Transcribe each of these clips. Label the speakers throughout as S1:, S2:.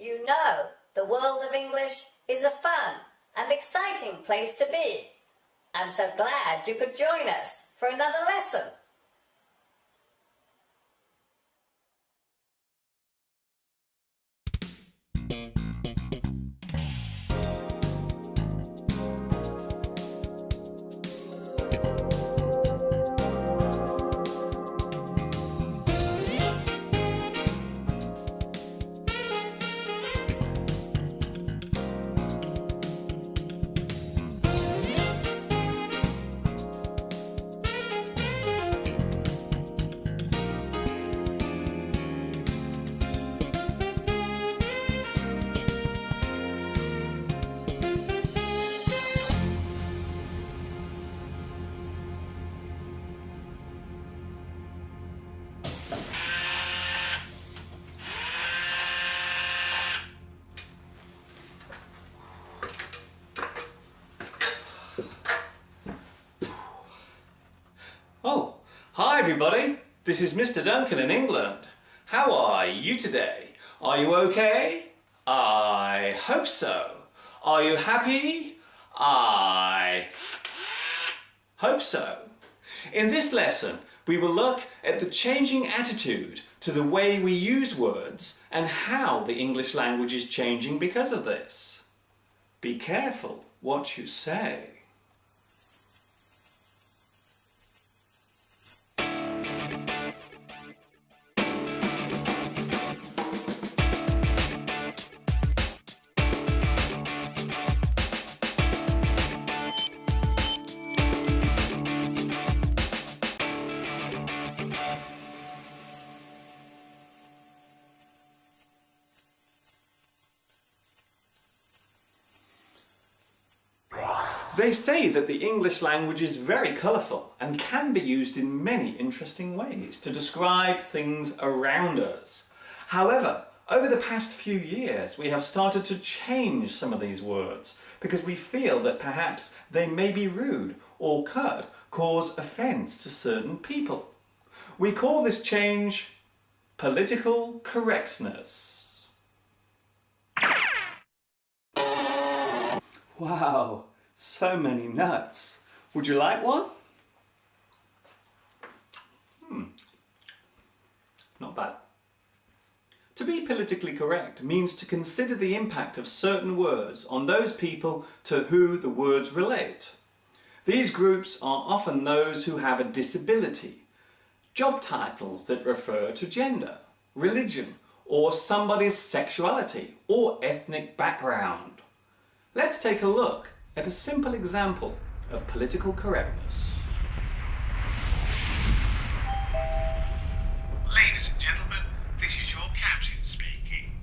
S1: You know, the world of English is a fun and exciting place to be. I'm so glad you could join us for another lesson.
S2: Oh, hi everybody. This is Mr. Duncan in England. How are you today? Are you okay? I hope so. Are you happy? I hope so. In this lesson, we will look at the changing attitude to the way we use words and how the English language is changing because of this. Be careful what you say. They say that the English language is very colourful and can be used in many interesting ways to describe things around us. However, over the past few years we have started to change some of these words because we feel that perhaps they may be rude or could cause offence to certain people. We call this change political correctness. Wow! So many nuts. Would you like one? Not bad. To be politically correct means to consider the impact of certain words on those people to who the words relate. These groups are often those who have a disability, job titles that refer to gender, religion, or somebody's sexuality or ethnic background. Let's take a look at a simple example of political correctness.
S3: Ladies and gentlemen, this is your captain speaking.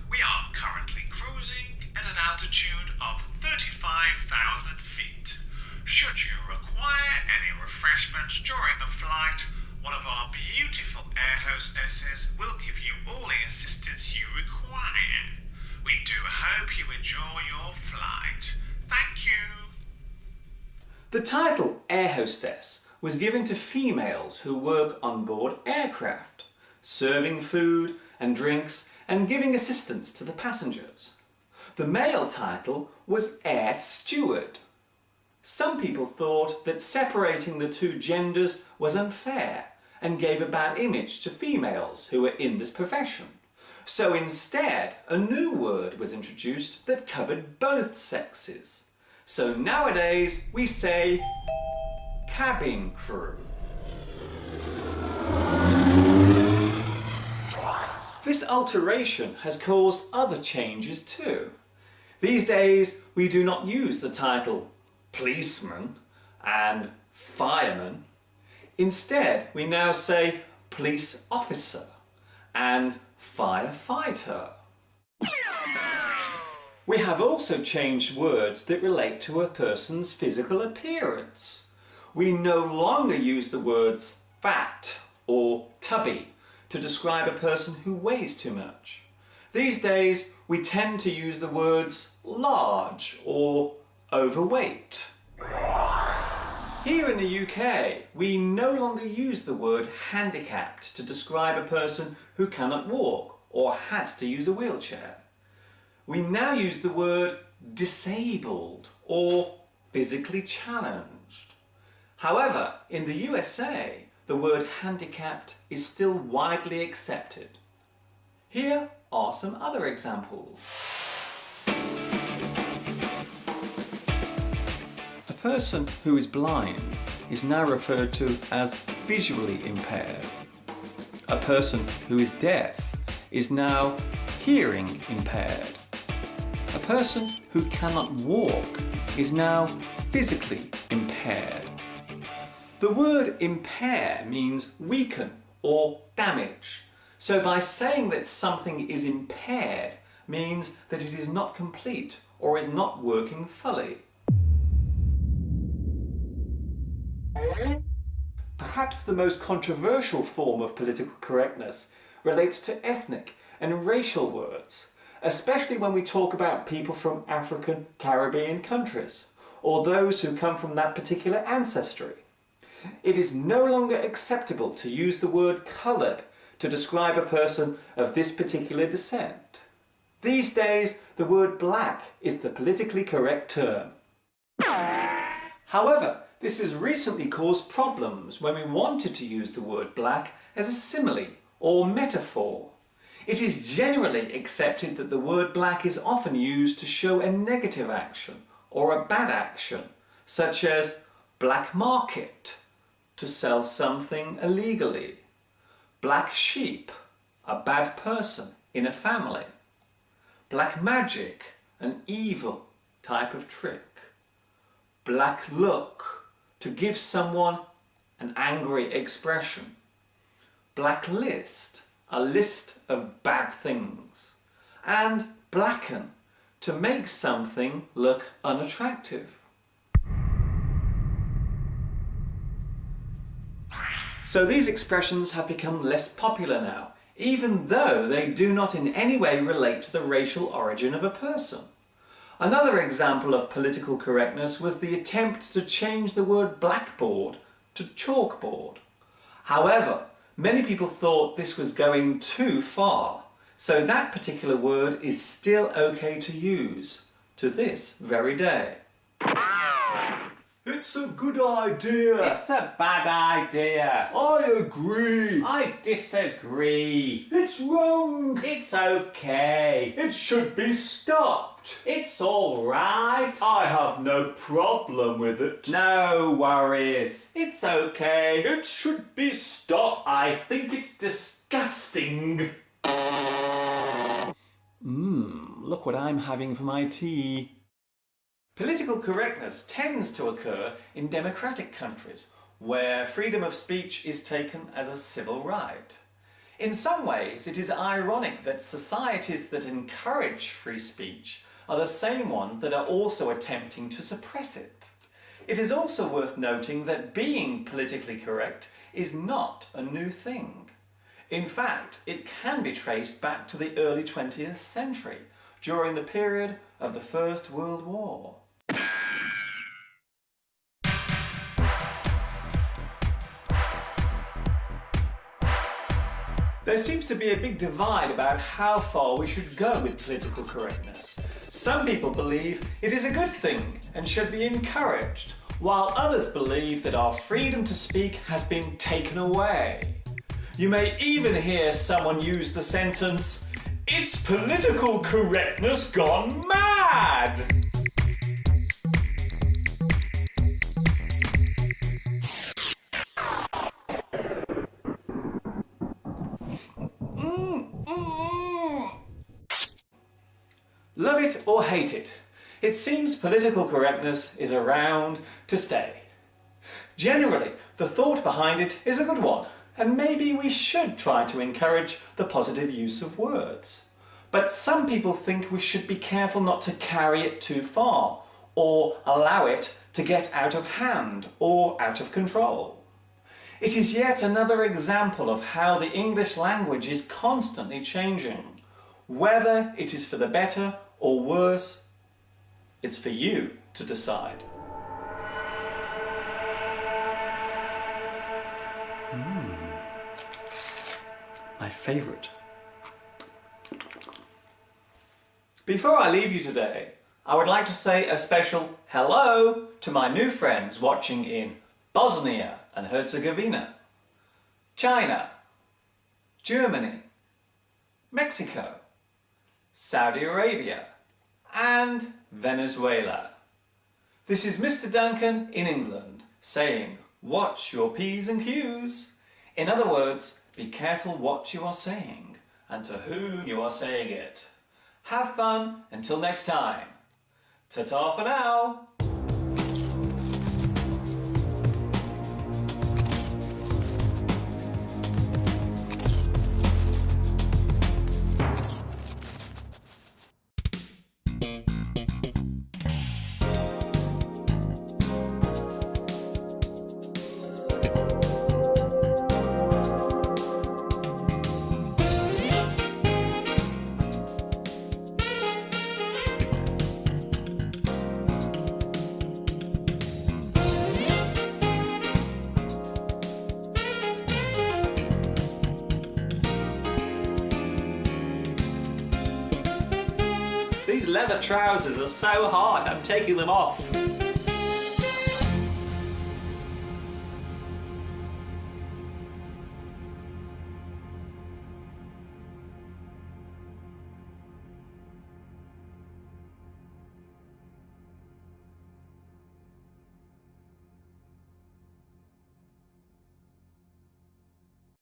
S3: We are currently cruising at an altitude of 35,000 feet. Should you require any refreshments during the flight, one of our beautiful air hostesses will give you all the assistance you require. We do hope you enjoy your flight. Thank you.
S2: The title air hostess was given to females who work on board aircraft, serving food and drinks and giving assistance to the passengers. The male title was air steward. Some people thought that separating the two genders was unfair and gave a bad image to females who were in this profession. So instead, a new word was introduced that covered both sexes. So nowadays we say cabin crew. This alteration has caused other changes too. These days we do not use the title policeman and fireman. Instead we now say police officer and firefighter. We have also changed words that relate to a person's physical appearance. We no longer use the words fat or tubby to describe a person who weighs too much. These days we tend to use the words large or overweight. Here in the UK, we no longer use the word handicapped to describe a person who cannot walk or has to use a wheelchair. we now use the word disabled or physically challenged. However, in the USA, the word handicapped is still widely accepted. Here are some other examples. A person who is blind is now referred to as visually impaired. A person who is deaf is now hearing impaired. A person who cannot walk is now physically impaired. The word impair means weaken or damage. So by saying that something is impaired means that it is not complete or is not working fully. Perhaps the most controversial form of political correctness relates to ethnic and racial words, especially when we talk about people from African, Caribbean countries, or those who come from that particular ancestry. It is no longer acceptable to use the word coloured to describe a person of this particular descent. These days, the word black is the politically correct term. However, this has recently caused problems when we wanted to use the word black as a simile or metaphor. It is generally accepted that the word black is often used to show a negative action or a bad action, such as black market, to sell something illegally, black sheep, a bad person in a family, black magic, an evil type of trick, black look, to give someone an angry expression, blacklist, a list of bad things, and blacken, to make something look unattractive. So these expressions have become less popular now, even though they do not in any way relate to the racial origin of a person. Another example of political correctness was the attempt to change the word blackboard to chalkboard. However, many people thought this was going too far, so that particular word is still okay to use to this very day. It's a good idea.
S4: It's a bad idea.
S2: I agree.
S4: I disagree.
S2: It's wrong.
S4: It's okay.
S2: It should be stopped.
S4: It's all right.
S2: I have no problem with it.
S4: No worries. It's okay.
S2: It should be stopped.
S4: I think it's disgusting.
S2: Look what I'm having for my tea. Political correctness tends to occur in democratic countries where freedom of speech is taken as a civil right. In some ways, it is ironic that societies that encourage free speech are the same ones that are also attempting to suppress it. It is also worth noting that being politically correct is not a new thing. In fact, it can be traced back to the early 20th century, during the period of the First World War. There seems to be a big divide about how far we should go with political correctness. Some people believe it is a good thing and should be encouraged, while others believe that our freedom to speak has been taken away. You may even hear someone use the sentence, "It's political correctness gone mad!" Love it or hate it, it seems political correctness is around to stay. Generally, the thought behind it is a good one, and maybe we should try to encourage the positive use of words. But some people think we should be careful not to carry it too far, or allow it to get out of hand or out of control. It is yet another example of how the English language is constantly changing. Whether it is for the better or worse, it's for you to decide. My favourite. Before I leave you today, I would like to say a special hello to my new friends watching in Bosnia and Herzegovina, China, Germany, Mexico, Saudi Arabia, and Venezuela. This is Mr. Duncan in England saying, watch your P's and Q's. In other words, be careful what you are saying and to whom you are saying it. Have fun until next time. Ta-ta for now. These leather trousers are so hot, I'm taking them off.